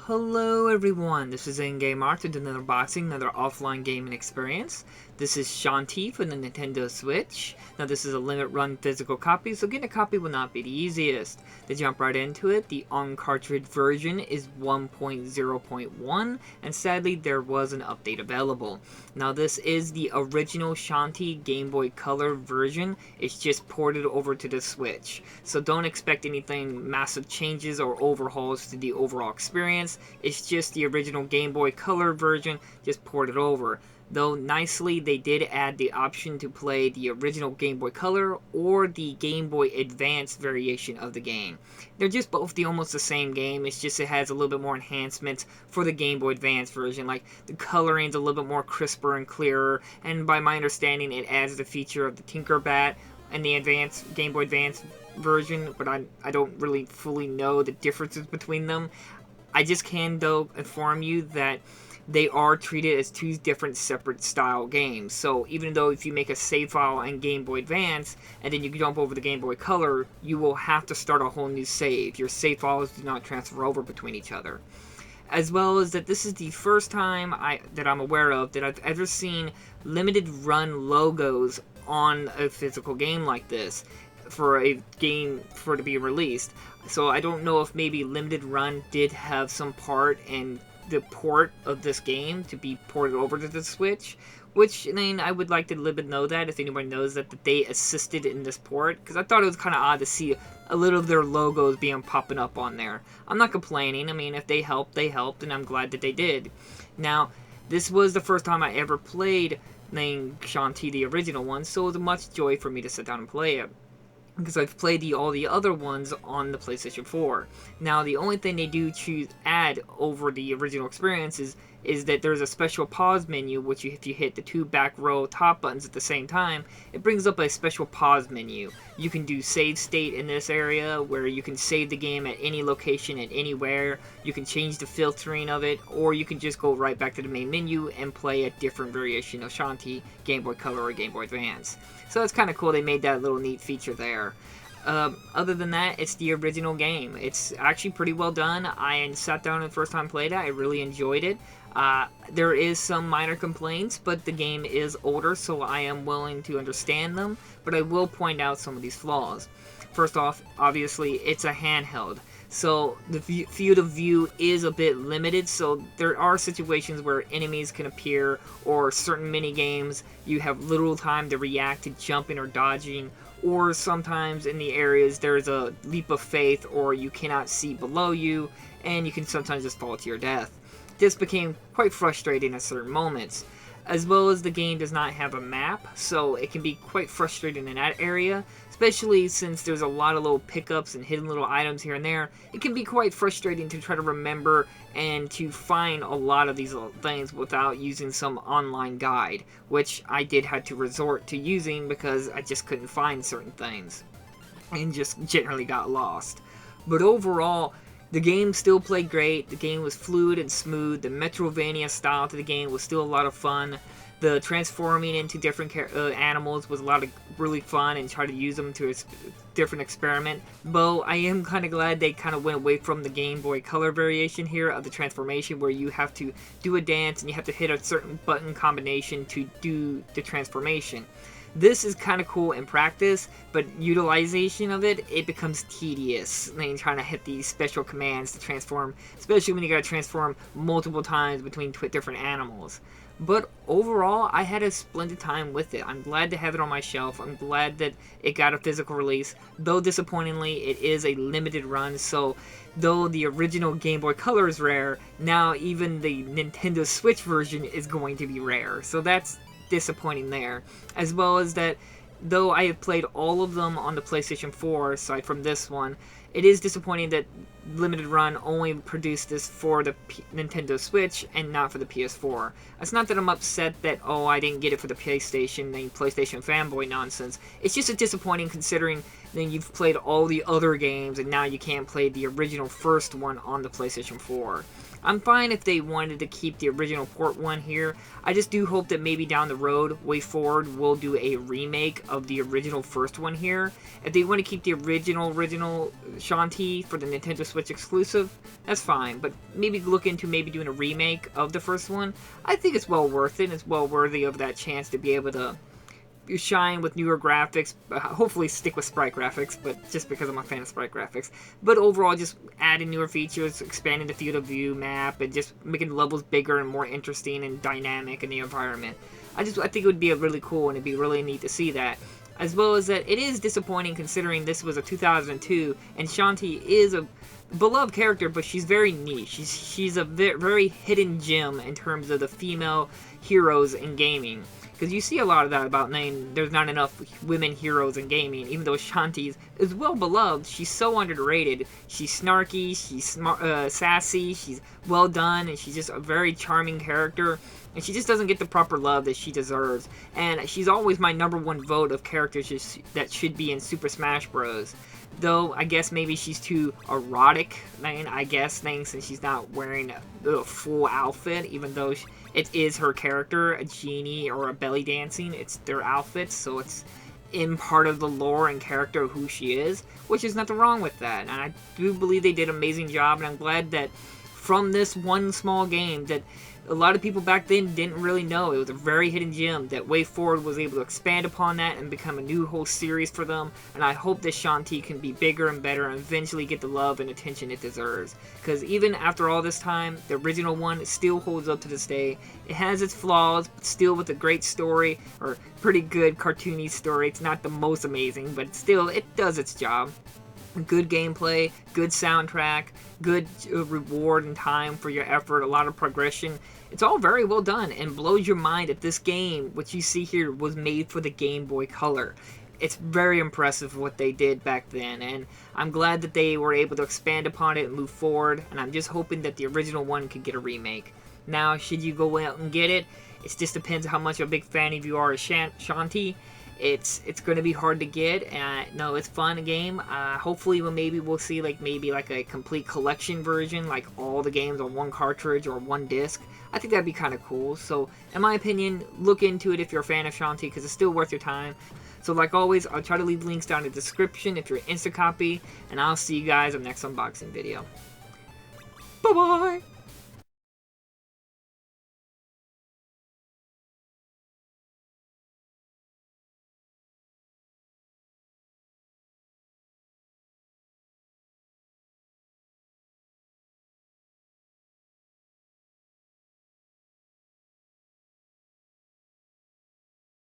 Hello everyone, this is In-Game Art with another unboxing, another offline gaming experience. This is Shantae for the Nintendo Switch. Now this is a limited run physical copy, so getting a copy will not be the easiest. To jump right into it, the on-cartridge version is 1.0.1, and sadly there was an update available. Now this is the original Shantae Game Boy Color version, it's just ported over to the Switch. So don't expect anything massive changes or overhauls to the overall experience. It's just the original Game Boy Color version, just ported over. Though nicely, they did add the option to play the original Game Boy Color or the Game Boy Advance variation of the game. They're just both almost the same game, it's just it has a little bit more enhancements for the Game Boy Advance version, like the coloring's a little bit more crisper and clearer, and by my understanding it adds the feature of the Tinkerbat and the Game Boy Advance version, but I don't really fully know the differences between them. I just can, though, inform you that they are treated as two different separate style games. So even though if you make a save file on Game Boy Advance and then you jump over to Game Boy Color, you will have to start a whole new save. Your save files do not transfer over between each other. As well as that this is the first time that I'm aware of that I've ever seen limited run logos on a physical game like this for a game to be released. So I don't know if maybe Limited Run did have some part in the port of this game to be ported over to the Switch, which, I mean, I would like to little bit know that if anybody knows that they assisted in this port, because I thought it was kind of odd to see a little of their logos popping up on there. I'm not complaining. I mean, if they helped, and I'm glad that they did. Now, this was the first time I ever played Shantae, the original one, so it was a much joy for me to sit down and play it, because I've played all the other ones on the PlayStation 4. Now, the only thing they do add over the original experience is that there's a special pause menu, which if you hit the two back row top buttons at the same time, it brings up a special pause menu. You can do save state in this area, where you can save the game at any location and anywhere. You can change the filtering of it, or you can just go right back to the main menu and play a different variation of Shantae, Game Boy Color or Game Boy Advance. So it's kind of cool they made that little neat feature there. Other than that, it's the original game. It's actually pretty well done. I sat down and the first time played it. I really enjoyed it. There is some minor complaints, but the game is older, so I am willing to understand them. But I will point out some of these flaws. First off, obviously, it's a handheld. So the field of view is a bit limited, so there are situations where enemies can appear, or certain mini games you have little time to react to jumping or dodging, or sometimes in the areas there's a leap of faith or you cannot see below you, and you can sometimes just fall to your death. This became quite frustrating at certain moments. As well as the game does not have a map, so it can be quite frustrating in that area, especially since there's a lot of little pickups and hidden little items here and there. It can be quite frustrating to try to remember and to find a lot of these little things without using some online guide, which I did have to resort to using because I just couldn't find certain things and just generally got lost. But overall, the game still played great. The game was fluid and smooth. The Metroidvania style to the game was still a lot of fun. The transforming into different animals was a lot of really fun, and try to use them to a different experiment. Though I am kind of glad they kind of went away from the Game Boy Color variation here of the transformation, where you have to do a dance and you have to hit a certain button combination to do the transformation. This is kind of cool in practice, but utilization of it becomes tedious. Trying to hit these special commands to transform, especially when you gotta transform multiple times between different animals. But overall, I had a splendid time with it. I'm glad to have it on my shelf. I'm glad that it got a physical release. Though disappointingly, it is a limited run, so though the original Game Boy Color is rare, now even the Nintendo Switch version is going to be rare. So that's disappointing there. As well as that, though I have played all of them on the PlayStation 4 aside from this one, it is disappointing that Limited Run only produced this for the Nintendo Switch and not for the PS4. It's not that I'm upset that, oh, I didn't get it for the PlayStation fanboy nonsense. It's just disappointing considering then you've played all the other games and now you can't play the original first one on the PlayStation 4. I'm fine if they wanted to keep the original port one here. I just do hope that maybe down the road, way forward, we'll do a remake of the original first one here. If they want to keep the original Shantae for the Nintendo Switch exclusive, that's fine. But maybe look into maybe doing a remake of the first one. I think it's well worth it. It's well worthy of that chance to be able to shine with newer graphics, hopefully stick with sprite graphics, but just because I'm a fan of sprite graphics. But overall, just adding newer features, expanding the field of view map, and just making the levels bigger and more interesting and dynamic in the environment. I think it would be really cool, and it'd be really neat to see that. As well as that, it is disappointing considering this was a 2002, and Shantae is a beloved character, but she's very niche. She's a very hidden gem in terms of the female heroes in gaming. Because you see a lot of that about there's not enough women heroes in gaming, even though Shantae is well beloved. She's so underrated. She's snarky, she's sassy, she's well done, and she's just a very charming character. And she just doesn't get the proper love that she deserves. And she's always my #1 vote of characters that should be in Super Smash Bros. Though, I guess maybe she's too erotic, since she's not wearing a full outfit, even though it is her character, a genie or a belly dancing. It's their outfits, so it's in part of the lore and character of who she is, which is nothing wrong with that. And I do believe they did an amazing job, and I'm glad that from this one small game that a lot of people back then didn't really know. It was a very hidden gem that Way Forward was able to expand upon that and become a new whole series for them. And I hope that Shantae can be bigger and better and eventually get the love and attention it deserves. Because even after all this time, the original one still holds up to this day. It has its flaws, but still with a great story, or pretty good cartoony story. It's not the most amazing, but still, it does its job. Good gameplay, good soundtrack, good reward and time for your effort, a lot of progression. It's all very well done and blows your mind that this game, which you see here, was made for the Game Boy Color. It's very impressive what they did back then, and I'm glad that they were able to expand upon it and move forward, and I'm just hoping that the original one could get a remake. Now, should you go out and get it, it just depends on how much of a big fan of you are of Shantae. It's going to be hard to get. No, it's fun game. Hopefully, we'll see maybe a complete collection version, like all the games on one cartridge or one disc. I think that'd be kind of cool. So, in my opinion, look into it if you're a fan of Shantae, because it's still worth your time. So, like always, I'll try to leave links down in the description if you're an instant copy, and I'll see you guys on the next unboxing video. Bye bye.